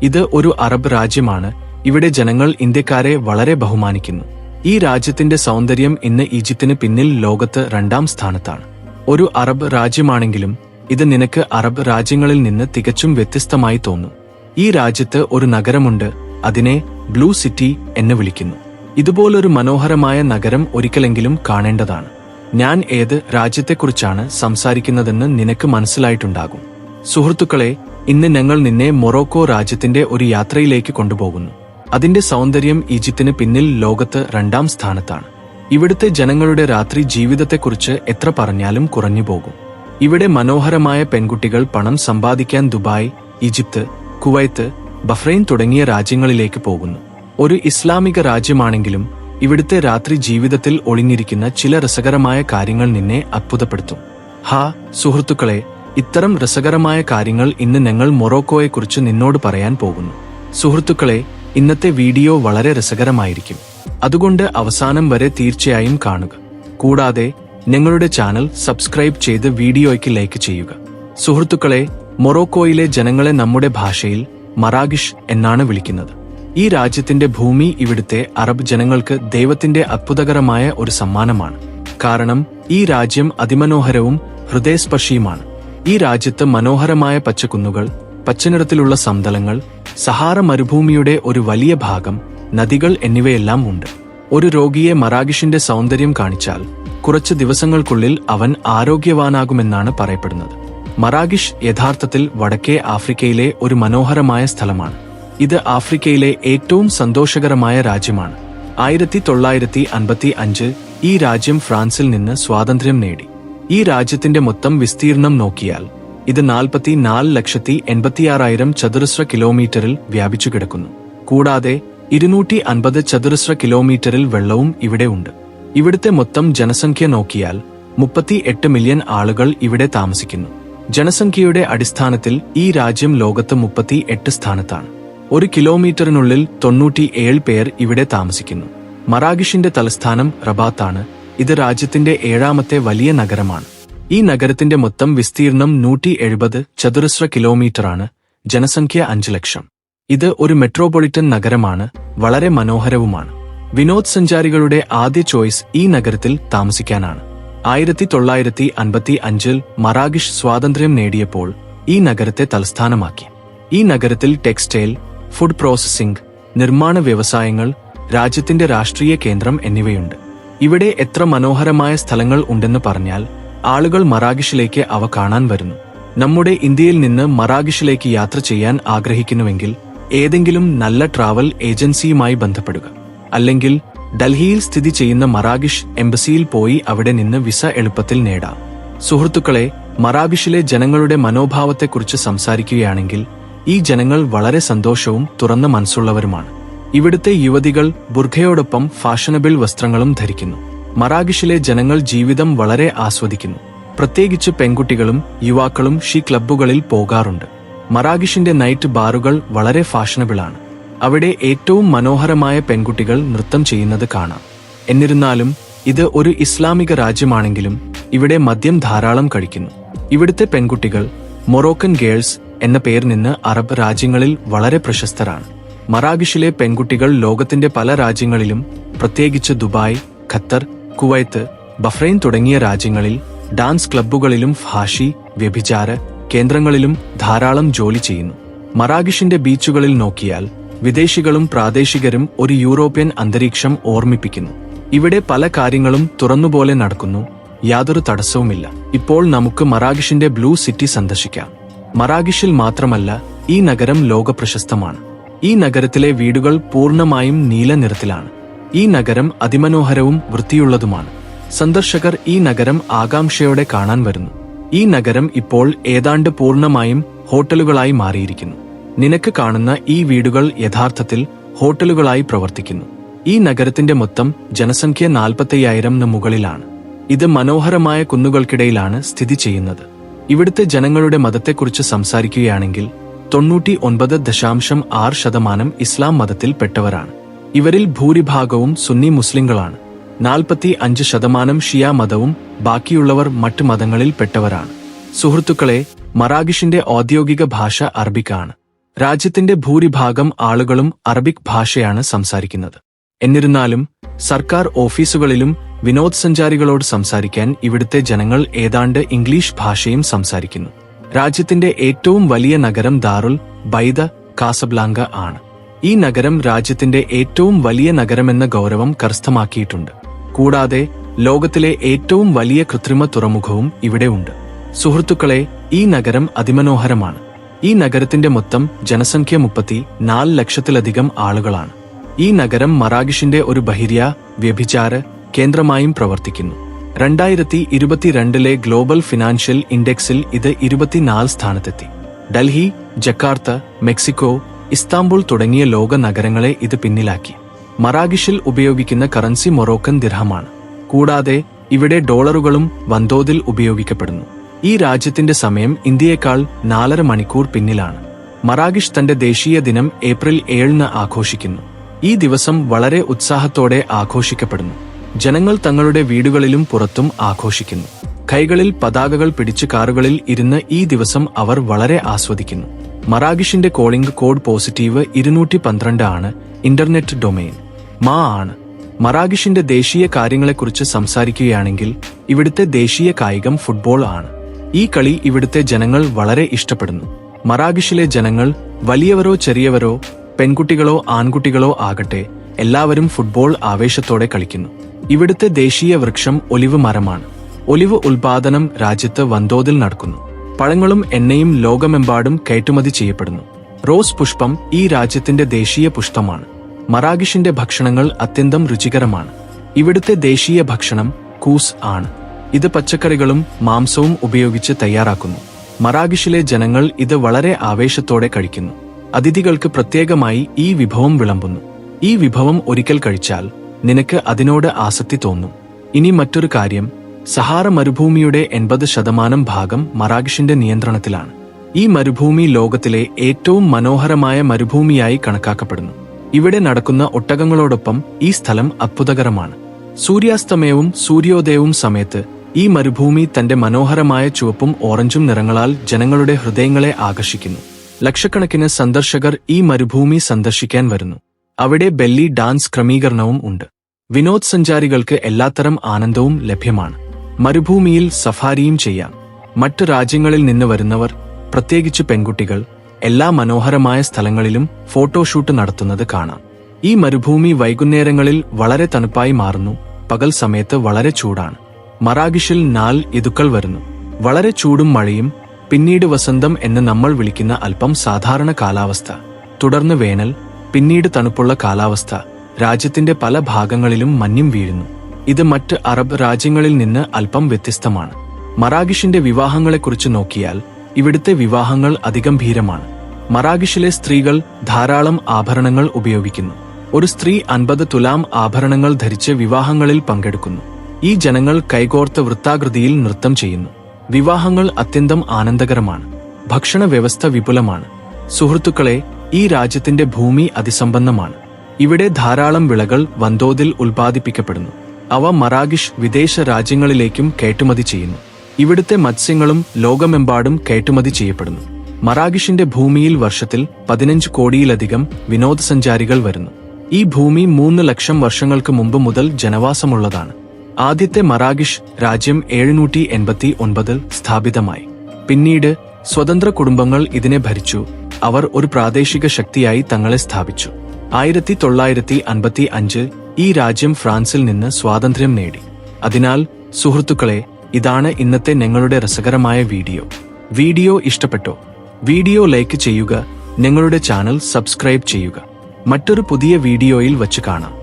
ഇത് ഒരു അറബ് രാജ്യമാണ്. ഇവിടെ ജനങ്ങൾ ഇന്ത്യക്കാരെ വളരെ ബഹുമാനിക്കുന്നു. ഈ രാജ്യത്തിന്റെ സൗന്ദര്യം ഇന്ന് ഈജിപ്തിന് പിന്നിൽ ലോകത്ത് 2ാം സ്ഥാനത്താണ്. ഒരു അറബ് രാജ്യമാണെങ്കിലും ഇത് നിനക്ക് അറബ് രാജ്യങ്ങളിൽ നിന്ന് തികച്ചും വ്യത്യസ്തമായി തോന്നും. ഈ രാജ്യത്ത് ഒരു നഗരമുണ്ട്. അതിനെ ബ്ലൂ സിറ്റി എന്ന് വിളിക്കുന്നു. ഇതുപോലൊരു മനോഹരമായ നഗരം ഒരിക്കലെങ്കിലും കാണേണ്ടതാണ്. ഞാൻ ഏത് രാജ്യത്തെക്കുറിച്ചാണ് സംസാരിക്കുന്നതെന്ന് നിനക്ക് മനസ്സിലായിട്ടുണ്ടാകും. സുഹൃത്തുക്കളെ, ഇന്ന് ഞങ്ങൾ നിന്നെ മൊറോക്കോ രാജ്യത്തിന്റെ ഒരു യാത്രയിലേക്ക് കൊണ്ടുപോകുന്നു. അതിന്റെ സൗന്ദര്യം ഈജിപ്തിന് പിന്നിൽ ലോകത്ത് 2ാം സ്ഥാനത്താണ്. ഇവിടുത്തെ ജനങ്ങളുടെ രാത്രി ജീവിതത്തെക്കുറിച്ച് എത്ര പറഞ്ഞാലും കുറഞ്ഞുപോകും. ഇവിടെ മനോഹരമായ പെൺകുട്ടികൾ പണം സമ്പാദിക്കാൻ ദുബായ്, ഈജിപ്ത്, കുവൈത്ത്, ബഹ്റൈൻ തുടങ്ങിയ രാജ്യങ്ങളിലേക്ക് പോകുന്നു. ഒരു ഇസ്ലാമിക രാജ്യമാണെങ്കിലും ഇവിടുത്തെ രാത്രി ജീവിതത്തിൽ ഒളിഞ്ഞിരിക്കുന്ന ചില രസകരമായ കാര്യങ്ങൾ നിന്നെ അത്ഭുതപ്പെടുത്തും. സുഹൃത്തുക്കളെ, ഇത്തരം രസകരമായ കാര്യങ്ങൾ ഇന്ന് ഞങ്ങൾ മൊറോക്കോയെക്കുറിച്ച് നിന്നോട് പറയാൻ പോകുന്നു. സുഹൃത്തുക്കളെ, ഇന്നത്തെ വീഡിയോ വളരെ രസകരമായിരിക്കും. അതുകൊണ്ട് അവസാനം വരെ തീർച്ചയായും കാണുക. കൂടാതെ ഞങ്ങളുടെ ചാനൽ സബ്സ്ക്രൈബ് ചെയ്ത് വീഡിയോയ്ക്ക് ലൈക്ക് ചെയ്യുക. സുഹൃത്തുക്കളെ, മൊറോക്കോയിലെ ജനങ്ങളെ നമ്മുടെ ഭാഷയിൽ മറാഗിഷ് എന്നാണ് വിളിക്കുന്നത്. ഈ രാജ്യത്തിന്റെ ഭൂമി ഇവിടുത്തെ അറബ് ജനങ്ങൾക്ക് ദൈവത്തിന്റെ അത്ഭുതകരമായ ഒരു സമ്മാനമാണ്. കാരണം ഈ രാജ്യം അതിമനോഹരവും ഹൃദയസ്പർശിയുമാണ്. ഈ രാജ്യത്ത് മനോഹരമായ പച്ചക്കുന്നുകൾ, പച്ചനിറത്തിലുള്ള സമതലങ്ങൾ, സഹാറ മരുഭൂമിയുടെ ഒരു വലിയ ഭാഗം, നദികൾ എന്നിവയെല്ലാം ഉണ്ട്. ഒരു രോഗിയെ മറാഗിഷിന്റെ സൗന്ദര്യം കാണിച്ചാൽ കുറച്ച് ദിവസങ്ങൾക്കുള്ളിൽ അവൻ ആരോഗ്യവാനാകുമെന്നാണ് പറയപ്പെടുന്നത്. മറാഗിഷ് യഥാർത്ഥത്തിൽ വടക്കേ ആഫ്രിക്കയിലെ ഒരു മനോഹരമായ സ്ഥലമാണ്. ഇത് ആഫ്രിക്കയിലെ ഏറ്റവും സന്തോഷകരമായ രാജ്യമാണ്. 1955 ഈ രാജ്യം ഫ്രാൻസിൽ നിന്ന് സ്വാതന്ത്ര്യം നേടി. ഈ രാജ്യത്തിന്റെ മൊത്തം വിസ്തീർണം നോക്കിയാൽ ഇത് 44,86,000 ചതുരശ്ര കിലോമീറ്ററിൽ വ്യാപിച്ചു കിടക്കുന്നു. കൂടാതെ 250 ചതുരശ്ര കിലോമീറ്ററിൽ വെള്ളവും ഇവിടെ ഉണ്ട്. ഇവിടുത്തെ മൊത്തം ജനസംഖ്യ നോക്കിയാൽ 38 മില്യൺ ആളുകൾ ഇവിടെ താമസിക്കുന്നു. ജനസംഖ്യയുടെ അടിസ്ഥാനത്തിൽ ഈ രാജ്യം ലോകത്ത് 38 സ്ഥാനത്താണ്. 1 കിലോമീറ്ററിനുള്ളിൽ 97 പേർ ഇവിടെ താമസിക്കുന്നു. മറാഗിഷിന്റെ തലസ്ഥാനം റബാത്താണ്. ഇത് രാജ്യത്തിന്റെ 7ാമത്തെ വലിയ നഗരമാണ്. ഈ നഗരത്തിന്റെ മൊത്തം വിസ്തീർണം 170 ചതുരശ്ര കിലോമീറ്ററാണ്. ജനസംഖ്യ 5 ലക്ഷം. ഇത് ഒരു മെട്രോപൊളിറ്റൻ നഗരമാണ്. വളരെ മനോഹരവുമാണ്. വിനോദസഞ്ചാരികളുടെ ആദ്യ ചോയ്സ് ഈ നഗരത്തിൽ താമസിക്കാനാണ്. 1955 മറാഗിഷ് സ്വാതന്ത്ര്യം നേടിയപ്പോൾ ഈ നഗരത്തെ തലസ്ഥാനമാക്കി. ഈ നഗരത്തിൽ ടെക്സ്റ്റൈൽ, ഫുഡ് പ്രോസസ്സിംഗ്, നിർമ്മാണ വ്യവസായങ്ങൾ, രാജ്യത്തിന്റെ രാഷ്ട്രീയ കേന്ദ്രം എന്നിവയുണ്ട്. ഇവിടെ എത്ര മനോഹരമായ സ്ഥലങ്ങൾ ഉണ്ടെന്ന് പറഞ്ഞാൽ ആളുകൾ മറാഗിഷിലേക്ക് അവ കാണാൻ വരുന്നു. നമ്മുടെ ഇന്ത്യയിൽ നിന്ന് മറാഗിഷിലേക്ക് യാത്ര ചെയ്യാൻ ആഗ്രഹിക്കുന്നുവെങ്കിൽ ഏതെങ്കിലും നല്ല ട്രാവൽ ഏജൻസിയുമായി ബന്ധപ്പെടുക. അല്ലെങ്കിൽ ഡൽഹിയിൽ സ്ഥിതി ചെയ്യുന്ന മറാഗിഷ് എംബസിയിൽ പോയി അവിടെ നിന്ന് വിസ എളുപ്പത്തിൽ നേടാം. സുഹൃത്തുക്കളെ, മറാഗിഷിലെ ജനങ്ങളുടെ മനോഭാവത്തെക്കുറിച്ച് സംസാരിക്കുകയാണെങ്കിൽ ഈ ജനങ്ങൾ വളരെ സന്തോഷവും തുറന്ന മനസ്സുള്ളവരുമാണ്. ഇവിടുത്തെ യുവതികൾ ബുർഖയോടൊപ്പം ഫാഷനബിൾ വസ്ത്രങ്ങളും ധരിക്കുന്നു. മറാഗിഷിലെ ജനങ്ങൾ ജീവിതം വളരെ ആസ്വദിക്കുന്നു. പ്രത്യേകിച്ച് പെൺകുട്ടികളും യുവാക്കളും ക്ലബ്ബുകളിൽ പോകാറുണ്ട്. മറാഗിഷിന്റെ നൈറ്റ് ബാറുകൾ വളരെ ഫാഷനബിളാണ്. അവിടെ ഏറ്റവും മനോഹരമായ പെൺകുട്ടികൾ നൃത്തം ചെയ്യുന്നത് കാണാം. എന്നിരുന്നാലും ഇത് ഒരു ഇസ്ലാമിക രാജ്യമാണെങ്കിലും ഇവിടെ മദ്യം ധാരാളം കഴിക്കുന്നു. ഇവിടുത്തെ പെൺകുട്ടികൾ മൊറോക്കൻ ഗേൾസ് എന്ന പേരിൽ നിന്ന് അറബ് രാജ്യങ്ങളിൽ വളരെ പ്രശസ്തരാണ്. മറാഗിഷിലെ പെൺകുട്ടികൾ ലോകത്തിന്റെ പല രാജ്യങ്ങളിലും, പ്രത്യേകിച്ച് ദുബായ്, ഖത്തർ, കുവൈത്ത്, ബഹ്റൈൻ തുടങ്ങിയ രാജ്യങ്ങളിൽ ഡാൻസ് ക്ലബ്ബുകളിലും വ്യഭിചാര കേന്ദ്രങ്ങളിലും ധാരാളം ജോലി ചെയ്യുന്നു. മറാഗിഷിന്റെ ബീച്ചുകളിൽ നോക്കിയാൽ വിദേശികളും പ്രാദേശികരും ഒരു യൂറോപ്യൻ അന്തരീക്ഷം ഓർമ്മിപ്പിക്കുന്നു. ഇവിടെ പല കാര്യങ്ങളും തുറന്നുപോലെ നടക്കുന്നു. യാതൊരു തടസ്സവുമില്ല. ഇപ്പോൾ നമുക്ക് മറാഗിഷിന്റെ ബ്ലൂ സിറ്റി സന്ദർശിക്കാം. മറാഗിഷിൽ മാത്രമല്ല, ഈ നഗരം ലോകപ്രശസ്തമാണ്. ഈ നഗരത്തിലെ വീടുകൾ പൂർണ്ണമായും നീല നിറത്തിലാണ്. ഈ നഗരം അതിമനോഹരവും വൃത്തിയുള്ളതുമാണ്. സന്ദർശകർ ഈ നഗരം ആകാംക്ഷയോടെ കാണാൻ വരുന്നു. ഈ നഗരം ഇപ്പോൾ ഏതാണ്ട് പൂർണ്ണമായും ഹോട്ടലുകളായി മാറിയിരിക്കുന്നു. നിനക്ക് കാണുന്ന ഈ വീടുകൾ യഥാർത്ഥത്തിൽ ഹോട്ടലുകളായി പ്രവർത്തിക്കുന്നു. ഈ നഗരത്തിന്റെ മൊത്തം ജനസംഖ്യ 45,000 മുകളിലാണ്. ഇത് മനോഹരമായ കുന്നുകൾക്കിടയിലാണ് സ്ഥിതി ചെയ്യുന്നത്. ഇവിടുത്തെ ജനങ്ങളുടെ മതത്തെക്കുറിച്ച് സംസാരിക്കുകയാണെങ്കിൽ 99.6% ഇസ്ലാം മതത്തിൽ പെട്ടവരാണ്. ഇവരിൽ ഭൂരിഭാഗവും സുന്നി മുസ്ലിങ്ങളാണ്. 45% ഷിയ മതവും ബാക്കിയുള്ളവർ മറ്റ് മതങ്ങളിൽ പെട്ടവരാണ്. സുഹൃത്തുക്കളെ, മറാഗിഷിന്റെ ഔദ്യോഗിക ഭാഷ അറബിക്കാണ്. രാജ്യത്തിന്റെ ഭൂരിഭാഗം ആളുകളും അറബിക് ഭാഷയാണ് സംസാരിക്കുന്നത്. എന്നിരുന്നാലും സർക്കാർ ഓഫീസുകളിലും വിനോദസഞ്ചാരികളോട് സംസാരിക്കാൻ ഇവിടുത്തെ ജനങ്ങൾ ഏതാണ്ട് ഇംഗ്ലീഷ് ഭാഷയും സംസാരിക്കുന്നു. രാജ്യത്തിന്റെ ഏറ്റവും വലിയ നഗരം ദാറുൽ ബൈദ കാസബ്ലാങ്ക ആണ്. ഈ നഗരം രാജ്യത്തിന്റെ ഏറ്റവും വലിയ നഗരമെന്ന ഗൗരവം കരസ്ഥമാക്കിയിട്ടുണ്ട്. കൂടാതെ ലോകത്തിലെ ഏറ്റവും വലിയ കൃത്രിമ തുറമുഖവും ഇവിടെ ഉണ്ട്. സുഹൃത്തുക്കളെ, ഈ നഗരം അതിമനോഹരമാണ്. ഈ നഗരത്തിന്റെ മൊത്തം ജനസംഖ്യ 34 ലക്ഷത്തിലധികം ആളുകളാണ്. ഈ നഗരം മറാകിഷിന്റെ ഒരു ബഹിര്യ വ്യഭിചാര കേന്ദ്രമായും പ്രവർത്തിക്കുന്നു. 2022 ഗ്ലോബൽ ഫിനാൻഷ്യൽ ഇൻഡെക്സിൽ ഇത് 24 സ്ഥാനത്തെത്തി. ഡൽഹി, ജക്കാർത്ത, മെക്സിക്കോ, ഇസ്താംബുൾ തുടങ്ങിയ ലോക നഗരങ്ങളെ ഇത് പിന്നിലാക്കി. മറാകിഷിൽ ഉപയോഗിക്കുന്ന കറൻസി മൊറോക്കൻ ദിർഹമാണ്. കൂടാതെ ഇവിടെ ഡോളറുകളും വൻതോതിൽ ഉപയോഗിക്കപ്പെടുന്നു. ഈ രാജ്യത്തിന്റെ സമയം ഇന്ത്യയേക്കാൾ 4.5 മണിക്കൂർ പിന്നിലാണ്. മറാകിഷ് തന്റെ ദേശീയ ദിനം ഏപ്രിൽ 7 ആഘോഷിക്കുന്നു. ഈ ദിവസം വളരെ ഉത്സാഹത്തോടെ ആഘോഷിക്കപ്പെടുന്നു. ജനങ്ങൾ തങ്ങളുടെ വീടുകളിലും പുറത്തും ആഘോഷിക്കുന്നു. കൈകളിൽ പതാകകൾ പിടിച്ച് കാറുകളിൽ ഇരുന്ന് ഈ ദിവസം അവർ വളരെ ആസ്വദിക്കുന്നു. മറാകിഷിന്റെ കോളിംഗ് കോഡ് പോസിറ്റീവ് 212 ആണ്. ഇന്റർനെറ്റ് ഡൊമെയിൻ ആണ്. മറാകിഷിന്റെ ദേശീയ കാര്യങ്ങളെക്കുറിച്ച് സംസാരിക്കുകയാണെങ്കിൽ ഇവിടുത്തെ ദേശീയ കായികം ഫുട്ബോൾ ആണ്. ഈ കളി ഇവിടുത്തെ ജനങ്ങൾ വളരെ ഇഷ്ടപ്പെടുന്നു. മറാകിഷിലെ ജനങ്ങൾ വലിയവരോ ചെറിയവരോ പെൺകുട്ടികളോ ആൺകുട്ടികളോ ആകട്ടെ, എല്ലാവരും ഫുട്ബോൾ ആവേശത്തോടെ കളിക്കുന്നു. ഇവിടുത്തെ ദേശീയ വൃക്ഷം ഒലിവ് മരമാണ്. ഒലിവ് ഉൽപാദനം രാജ്യത്ത് വൻതോതിൽ നടക്കുന്നു. പഴങ്ങളും എണ്ണയും ലോകമെമ്പാടും കയറ്റുമതി ചെയ്യപ്പെടുന്നു. റോസ് പുഷ്പം ഈ രാജ്യത്തിന്റെ ദേശീയ പുഷ്പമാണ്. മറാകിഷിന്റെ ഭക്ഷണങ്ങൾ അത്യന്തം രുചികരമാണ്. ഇവിടുത്തെ ദേശീയ ഭക്ഷണം കൂസ് ആണ്. ഇത് പച്ചക്കറികളും മാംസവും ഉപയോഗിച്ച് തയ്യാറാക്കുന്നു. മറാകിഷിലെ ജനങ്ങൾ ഇത് വളരെ ആവേശത്തോടെ കഴിക്കുന്നു. അതിഥികൾക്ക് പ്രത്യേകമായി ഈ വിഭവം വിളമ്പുന്നു. ഈ വിഭവം ഒരിക്കൽ കഴിച്ചാൽ നിനക്ക് അതിനോട് ആസക്തി തോന്നും. ഇനി മറ്റൊരു കാര്യം, സഹാറ മരുഭൂമിയുടെ 80% ഭാഗം മറാകിഷിന്റെ നിയന്ത്രണത്തിലാണ്. ഈ മരുഭൂമി ലോകത്തിലെ ഏറ്റവും മനോഹരമായ മരുഭൂമിയായി കണക്കാക്കപ്പെടുന്നു. ഇവിടെ നടക്കുന്ന ഒട്ടകങ്ങളോടൊപ്പം ഈ സ്ഥലം അത്ഭുതകരമാണ്. സൂര്യാസ്തമയവും സൂര്യോദയവും സമയത്ത് ഈ മരുഭൂമി തന്റെ മനോഹരമായ ചുവപ്പും ഓറഞ്ചും നിറങ്ങളാൽ ജനങ്ങളുടെ ഹൃദയങ്ങളെ ആകർഷിക്കുന്നു. ലക്ഷക്കണക്കിന് സന്ദർശകർ ഈ മരുഭൂമി സന്ദർശിക്കാൻ വരുന്നു. അവിടെ ബെല്ലി ഡാൻസ് ക്രമീകരണവും ഉണ്ട്. വിനോദസഞ്ചാരികൾക്ക് എല്ലാത്തരം ആനന്ദവും ലഭ്യമാണ്. മരുഭൂമിയിൽ സഫാരിയും ചെയ്യാം. മറ്റു രാജ്യങ്ങളിൽ നിന്ന് വരുന്നവർ, പ്രത്യേകിച്ച് പെൺകുട്ടികൾ, എല്ലാ മനോഹരമായ സ്ഥലങ്ങളിലും ഫോട്ടോഷൂട്ട് നടത്തുന്നത് കാണാം. ഈ മരുഭൂമി വൈകുന്നേരങ്ങളിൽ വളരെ തണുപ്പായി മാറുന്നു. പകൽ സമയത്ത് വളരെ ചൂടാണ്. മറാകിഷിൽ 4 ഋതുക്കൾ വരുന്നു. വളരെ ചൂടും മഴയും, പിന്നീട് വസന്തം എന്ന് നമ്മൾ വിളിക്കുന്ന അല്പം സാധാരണ കാലാവസ്ഥ, തുടർന്ന് വേനൽ, പിന്നീട് തണുപ്പുള്ള കാലാവസ്ഥ. രാജ്യത്തിന്റെ പല ഭാഗങ്ങളിലും മഞ്ഞും വീഴുന്നു. ഇത് മറ്റ് അറബ് രാജ്യങ്ങളിൽ നിന്ന് അല്പം വ്യത്യസ്തമാണ്. മറാകിഷിന്റെ വിവാഹങ്ങളെക്കുറിച്ച് നോക്കിയാൽ ഇവിടുത്തെ വിവാഹങ്ങൾ അതിഗംഭീരമാണ്. മറാകിഷിലെ സ്ത്രീകൾ ധാരാളം ആഭരണങ്ങൾ ഉപയോഗിക്കുന്നു. ഒരു സ്ത്രീ 50 തുലാം ആഭരണങ്ങൾ ധരിച്ച് വിവാഹങ്ങളിൽ പങ്കെടുക്കുന്നു. ഈ ജനങ്ങൾ കൈകോർത്ത് വൃത്താകൃതിയിൽ നൃത്തം ചെയ്യുന്നു. വിവാഹങ്ങൾ അത്യന്തം ആനന്ദകരമാണ്. ഭക്ഷണ വ്യവസ്ഥ വിപുലമാണ്. സുഹൃത്തുക്കളെ, ഈ രാജ്യത്തിന്റെ ഭൂമി അതിസമ്പന്നമാണ്. ഇവിടെ ധാരാളം വിളകൾ വൻതോതിൽ ഉൽപ്പാദിപ്പിക്കപ്പെടുന്നു. അവ മറാകിഷ് വിദേശ രാജ്യങ്ങളിലേക്കും കയറ്റുമതി ചെയ്യുന്നു. ഇവിടുത്തെ മത്സ്യങ്ങളും ലോകമെമ്പാടും കയറ്റുമതി ചെയ്യപ്പെടുന്നു. മറാകിഷിന്റെ ഭൂമിയിൽ വർഷത്തിൽ 15 കോടിയിലധികം വിനോദസഞ്ചാരികൾ വരുന്നു. ഈ ഭൂമി 3 ലക്ഷം വർഷങ്ങൾക്ക് മുമ്പ് മുതൽ ജനവാസമുള്ളതാണ്. ആദ്യത്തെ മറാകിഷ് രാജ്യം 789 സ്ഥാപിതമായി. പിന്നീട് സ്വതന്ത്ര കുടുംബങ്ങൾ ഇതിനെ ഭരിച്ചു. അവർ ഒരു പ്രാദേശിക ശക്തിയായി തങ്ങളെ സ്ഥാപിച്ചു. 1955 ഈ രാജ്യം ഫ്രാൻസിൽ നിന്ന് സ്വാതന്ത്ര്യം നേടി. അതിനാൽ സുഹൃത്തുക്കളെ, ഇതാണ് ഇന്നത്തെ ഞങ്ങളുടെ രസകരമായ വീഡിയോ. വീഡിയോ ഇഷ്ടപ്പെട്ടോ? വീഡിയോ ലൈക്ക് ചെയ്യുക, ഞങ്ങളുടെ ചാനൽ സബ്സ്ക്രൈബ് ചെയ്യുക. മറ്റൊരു പുതിയ വീഡിയോയിൽ വച്ച് കാണാം.